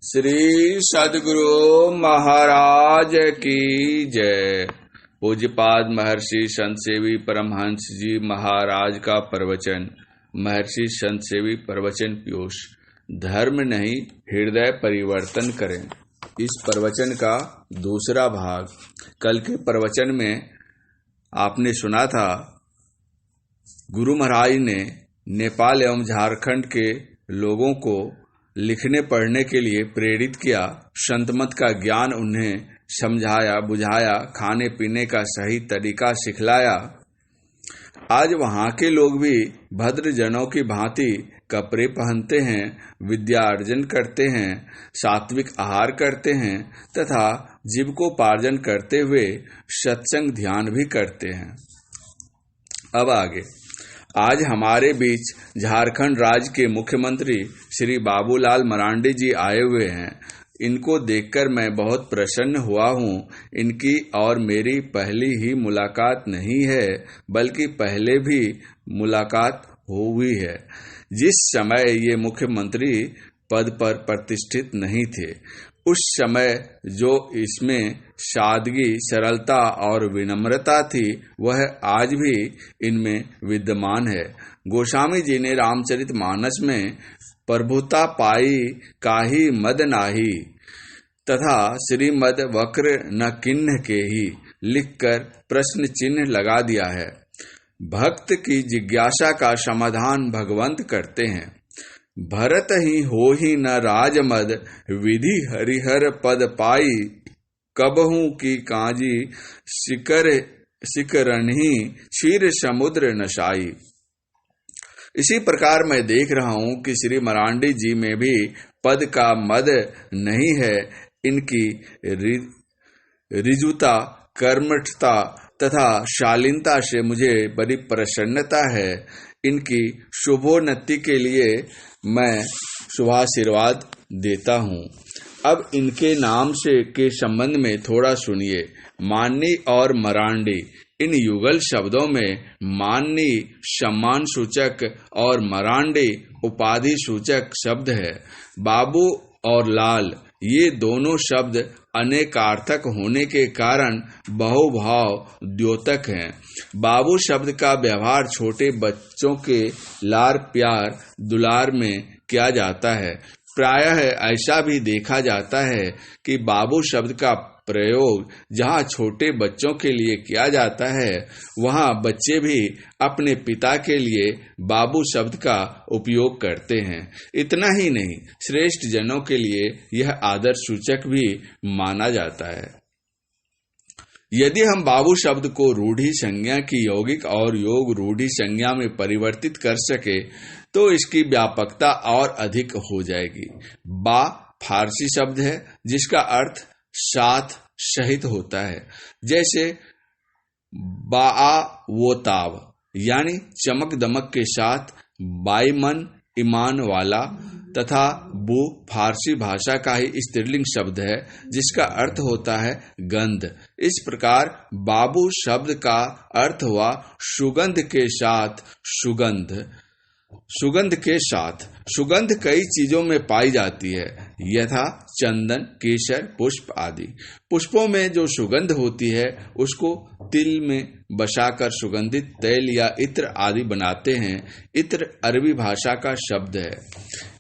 श्री सद्गुरु महाराज की जय। पूज्यपाद महर्षि संत सेवी परमहंस जी महाराज का प्रवचन। महर्षि संत सेवी प्रवचन पीयूष। धर्म नहीं हृदय परिवर्तन करें। इस प्रवचन का दूसरा भाग। कल के प्रवचन में आपने सुना था, गुरु महाराज ने नेपाल एवं झारखंड के लोगों को लिखने पढ़ने के लिए प्रेरित किया। संत मत का ज्ञान उन्हें समझाया बुझाया, खाने पीने का सही तरीका सिखलाया। आज वहाँ के लोग भी भद्र जनों की भांति कपड़े पहनते हैं, विद्या अर्जन करते हैं, सात्विक आहार करते हैं तथा जीविकोपार्जन करते हुए सत्संग ध्यान भी करते हैं। अब आगे। आज हमारे बीच झारखंड राज्य के मुख्यमंत्री श्री बाबूलाल मरांडी जी आए हुए हैं। इनको देखकर मैं बहुत प्रसन्न हुआ हूँ। इनकी और मेरी पहली ही मुलाकात नहीं है, बल्कि पहले भी मुलाकात हुई है, जिस समय ये मुख्यमंत्री पद पर प्रतिष्ठित नहीं थे। उस समय जो इसमें सादगी, सरलता और विनम्रता थी, वह आज भी इनमें विद्यमान है। गोस्वामी जी ने रामचरितमानस में प्रभुता पाई काहि मद नाही तथा श्रीमद वक्र न किन्ह के ही लिखकर प्रश्न चिन्ह लगा दिया है। भक्त की जिज्ञासा का समाधान भगवंत करते हैं। भरत ही हो ही न राजमद, विधि हरिहर पद पाई, कबहू की काजी सिकरनही क्षीर समुद्र नशाई। इसी प्रकार मैं देख रहा हूँ कि श्री मरांडी जी में भी पद का मद नहीं है। इनकी रिजुता, कर्मठता तथा शालीनता से मुझे बड़ी प्रसन्नता है। इनकी शुभोन्नति के लिए मैं शुभाशीर्वाद देता हूँ। अब इनके नाम से के संबंध में थोड़ा सुनिए। माननी और मरांडी, इन युगल शब्दों में माननी सम्मान सूचक और मरांडी उपाधि सूचक शब्द है। बाबू और लाल, ये दोनों शब्द अनेकार्थक होने के कारण बहुभाव द्योतक हैं। बाबू शब्द का व्यवहार छोटे बच्चों के लार प्यार दुलार में किया जाता है। प्रायः ऐसा भी देखा जाता है कि बाबू शब्द का प्रयोग जहाँ छोटे बच्चों के लिए किया जाता है, वहाँ बच्चे भी अपने पिता के लिए बाबू शब्द का उपयोग करते हैं। इतना ही नहीं, श्रेष्ठ जनों के लिए यह आदर सूचक भी माना जाता है। यदि हम बाबू शब्द को रूढ़ि संज्ञा की यौगिक और योग रूढ़ि संज्ञा में परिवर्तित कर सके तो इसकी व्यापकता और अधिक हो जाएगी। बा फारसी शब्द है, जिसका अर्थ साथ सहित होता है। जैसे बाआ वो ताव, यानी चमक दमक के साथ, बाईमन ईमान वाला, तथा बू फारसी भाषा का ही स्त्रीलिंग शब्द है, जिसका अर्थ होता है गंध। इस प्रकार बाबू शब्द का अर्थ हुआ सुगंध के साथ सुगंध। सुगंध के साथ सुगंध कई चीजों में पाई जाती है, यथा चंदन, केसर, पुष्प आदि। पुष्पों में जो सुगंध होती है उसको तिल में बसाकर सुगंधित तैल या इत्र आदि बनाते हैं। इत्र अरबी भाषा का शब्द है।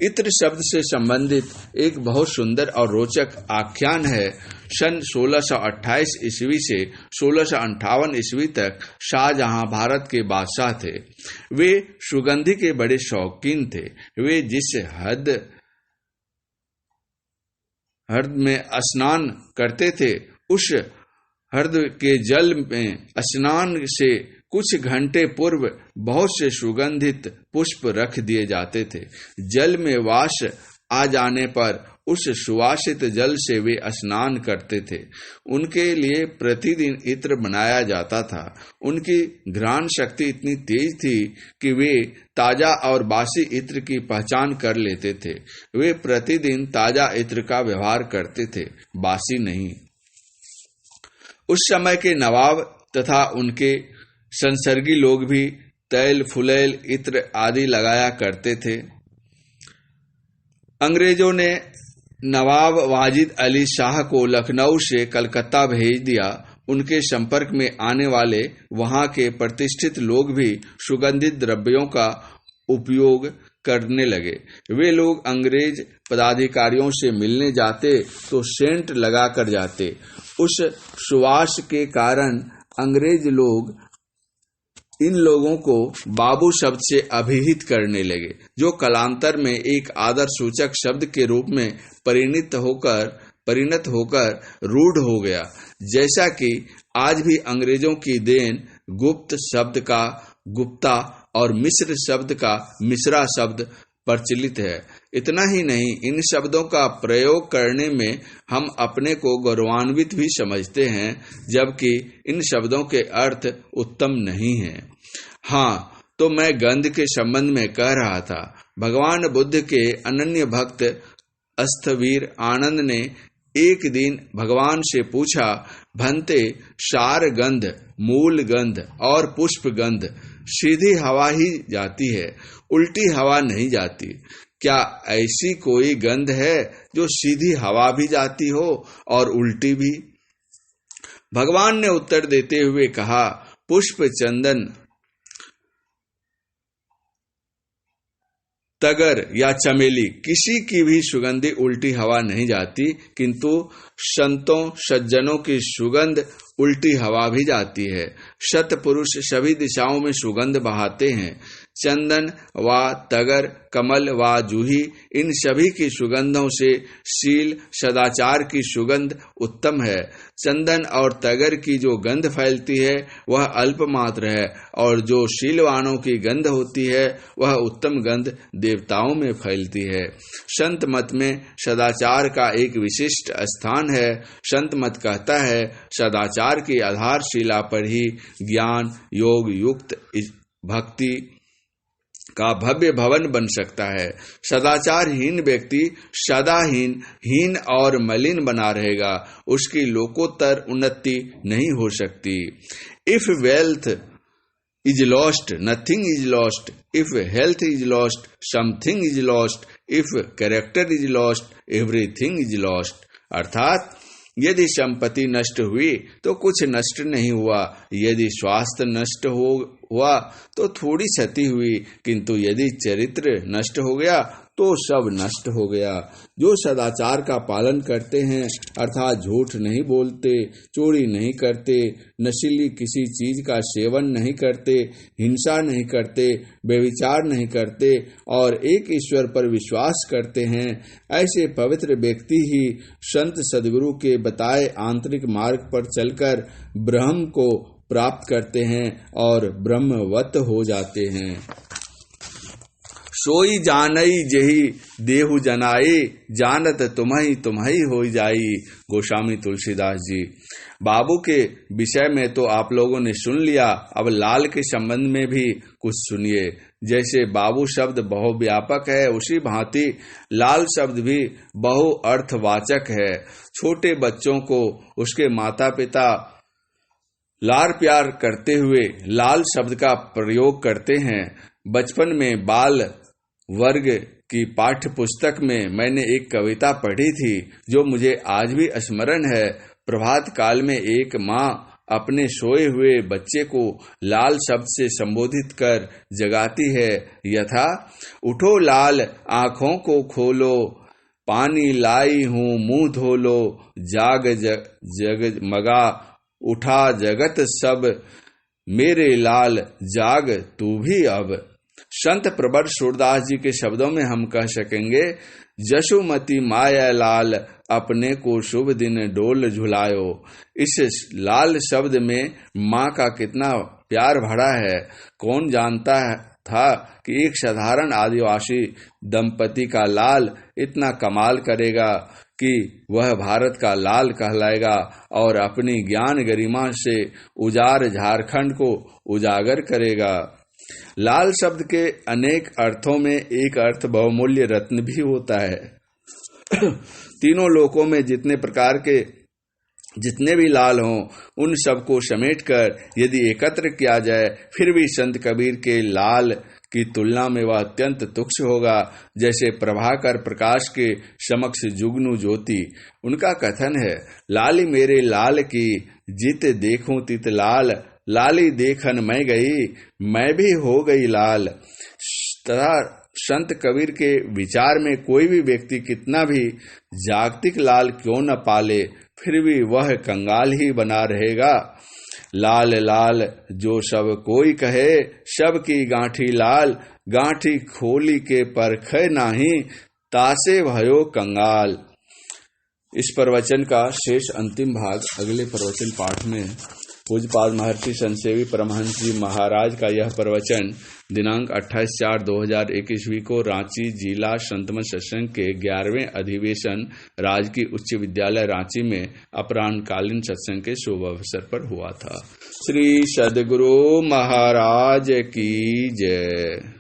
इत्र शब्द से संबंधित एक बहुत सुंदर और रोचक आख्यान है। सन 1628 ईस्वी से 1658 ईस्वी तक शाहजहां भारत के बादशाह थे। वे सुगंधि के बड़े शौकीन थे। वे जिस हर्द में स्नान करते थे, उस हर्द के जल में स्नान से कुछ घंटे पूर्व बहुत से सुगंधित पुष्प रख दिए जाते थे। जल में वास आ जाने पर उस सुवासित जल से वे स्नान करते थे। उनके लिए प्रतिदिन इत्र बनाया जाता था। उनकी घ्राण शक्ति इतनी तेज थी कि वे ताजा और बासी इत्र की पहचान कर लेते थे। वे प्रतिदिन ताजा इत्र का व्यवहार करते थे, बासी नहीं। उस समय के नवाब तथा उनके संसर्गी लोग भी तैल, फुलैल, इत्र आदि लगाया करते थे। अंग्रेजों ने नवाब वाजिद अली शाह को लखनऊ से कलकत्ता भेज दिया। उनके संपर्क में आने वाले वहां के प्रतिष्ठित लोग भी सुगंधित द्रव्यों का उपयोग करने लगे। वे लोग अंग्रेज पदाधिकारियों से मिलने जाते तो सेंट लगाकर जाते। उस सुवास के कारण अंग्रेज लोग इन लोगों को बाबू शब्द से अभिहित करने लगे, जो कालांतर में एक आदर सूचक शब्द के रूप में परिणत होकर रूढ़ हो गया। जैसा कि आज भी अंग्रेजों की देन गुप्त शब्द का गुप्ता और मिश्र शब्द का मिश्रा शब्द प्रचलित है। इतना ही नहीं, इन शब्दों का प्रयोग करने में हम अपने को गौरवान्वित भी समझते हैं, जबकि इन शब्दों के अर्थ उत्तम नहीं हैं। हाँ, तो मैं गंध के संबंध में कह रहा था। भगवान बुद्ध के अनन्य भक्त स्थवीर आनंद ने एक दिन भगवान से पूछा, भंते, सार गंध, मूल गंध और पुष्प गंध सीधी हवा ही जाती है, उल्टी हवा नहीं जाती। क्या ऐसी कोई गंध है जो सीधी हवा भी जाती हो और उल्टी भी? भगवान ने उत्तर देते हुए कहा, पुष्प, चंदन, तगर या चमेली किसी की भी सुगंधी उल्टी हवा नहीं जाती, किंतु संतों सज्जनों की सुगंध उल्टी हवा भी जाती है। सत्पुरुष सभी दिशाओं में सुगंध बहाते हैं। चंदन व तगर, कमल व जूही, इन सभी की सुगंधों से शील सदाचार की सुगंध उत्तम है। चंदन और तगर की जो गंध फैलती है वह अल्प मात्र है, और जो शीलवानों की गंध होती है वह उत्तम गंध देवताओं में फैलती है। संत मत में सदाचार का एक विशिष्ट स्थान है। संत मत कहता है, सदाचार की आधारशिला पर ही ज्ञान योग युक्त भक्ति का भव्य भवन बन सकता है। सदाचारहीन व्यक्ति सदा हीन और मलिन बना रहेगा, उसकी लोकोत्तर उन्नति नहीं हो सकती। If wealth is lost, nothing is lost. If health is lost, something is lost. If character is lost, everything is lost. अर्थात यदि संपत्ति नष्ट हुई तो कुछ नष्ट नहीं हुआ, यदि स्वास्थ्य नष्ट हुआ तो थोड़ी क्षति हुई, किंतु यदि चरित्र नष्ट हो गया तो सब नष्ट हो गया। जो सदाचार का पालन करते हैं, अर्थात झूठ नहीं बोलते, चोरी नहीं करते, नशीली किसी चीज का सेवन नहीं करते, हिंसा नहीं करते, व्यभिचार नहीं करते और एक ईश्वर पर विश्वास करते हैं, ऐसे पवित्र व्यक्ति ही संत सद्गुरु के बताए आंतरिक मार्ग पर चलकर ब्रह्म को प्राप्त करते हैं और ब्रह्मवत हो जाते हैं। सोई जानई जेहि देहु जनाई, जानत तुम्हई हो जाई। गोस्वामी तुलसीदास जी। बाबू के विषय में तो आप लोगों ने सुन लिया, अब लाल के संबंध में भी कुछ सुनिए। जैसे बाबू शब्द बहुव्यापक है, उसी भांति लाल शब्द भी बहु अर्थवाचक है। छोटे बच्चों को उसके माता पिता लाड़ प्यार करते हुए लाल शब्द का प्रयोग करते हैं। बचपन में बाल वर्ग की पाठ्य पुस्तक में मैंने एक कविता पढ़ी थी जो मुझे आज भी स्मरण है। प्रभात काल में एक माँ अपने सोए हुए बच्चे को लाल शब्द से संबोधित कर जगाती है, यथा, उठो लाल आँखों को खोलो, पानी लाई हूँ मुंह धो लो, जाग जग मगा उठा जगत सब, मेरे लाल जाग तू भी अब। संत प्रवर सूरदास जी के शब्दों में हम कह सकेंगे, जशुमती माया लाल अपने को शुभ दिन डोल झुलायो। इस लाल शब्द में माँ का कितना प्यार भरा है। कौन जानता था कि एक साधारण आदिवासी दंपति का लाल इतना कमाल करेगा कि वह भारत का लाल कहलाएगा और अपनी ज्ञान गरिमा से उजाड़ झारखंड को उजागर करेगा। लाल शब्द के अनेक अर्थों में एक अर्थ बहुमूल्य रत्न भी होता है। तीनों लोकों में जितने प्रकार के जितने भी लाल हों, उन सबको समेटकर यदि एकत्र किया जाए, फिर भी संत कबीर के लाल की तुलना में वह अत्यंत तुच्छ होगा, जैसे प्रभाकर प्रकाश के समक्ष जुगनू ज्योति। उनका कथन है, लाली मेरे लाल की जित देखूं तित लाल, लाली देखन मैं गई मैं भी हो गई लाल। तथा संत कबीर के विचार में कोई भी व्यक्ति कितना भी जागतिक लाल क्यों न पाले, फिर भी वह कंगाल ही बना रहेगा। लाल लाल जो सब कोई कहे, सब की गांठी लाल, गांठी खोली के परखे नाही, तासे भयो कंगाल। इस प्रवचन का शेष अंतिम भाग अगले प्रवचन पाठ में पूज्यपाद महर्षि संतसेवी परमहंस जी महाराज का यह प्रवचन दिनांक 28/4/2021 को रांची जिला संतमत सत्संग के 11वें अधिवेशन राजकीय उच्च विद्यालय रांची में अपराह्नकालीन सत्संग के शुभ अवसर पर हुआ था। श्री सद्गुरु महाराज की जय।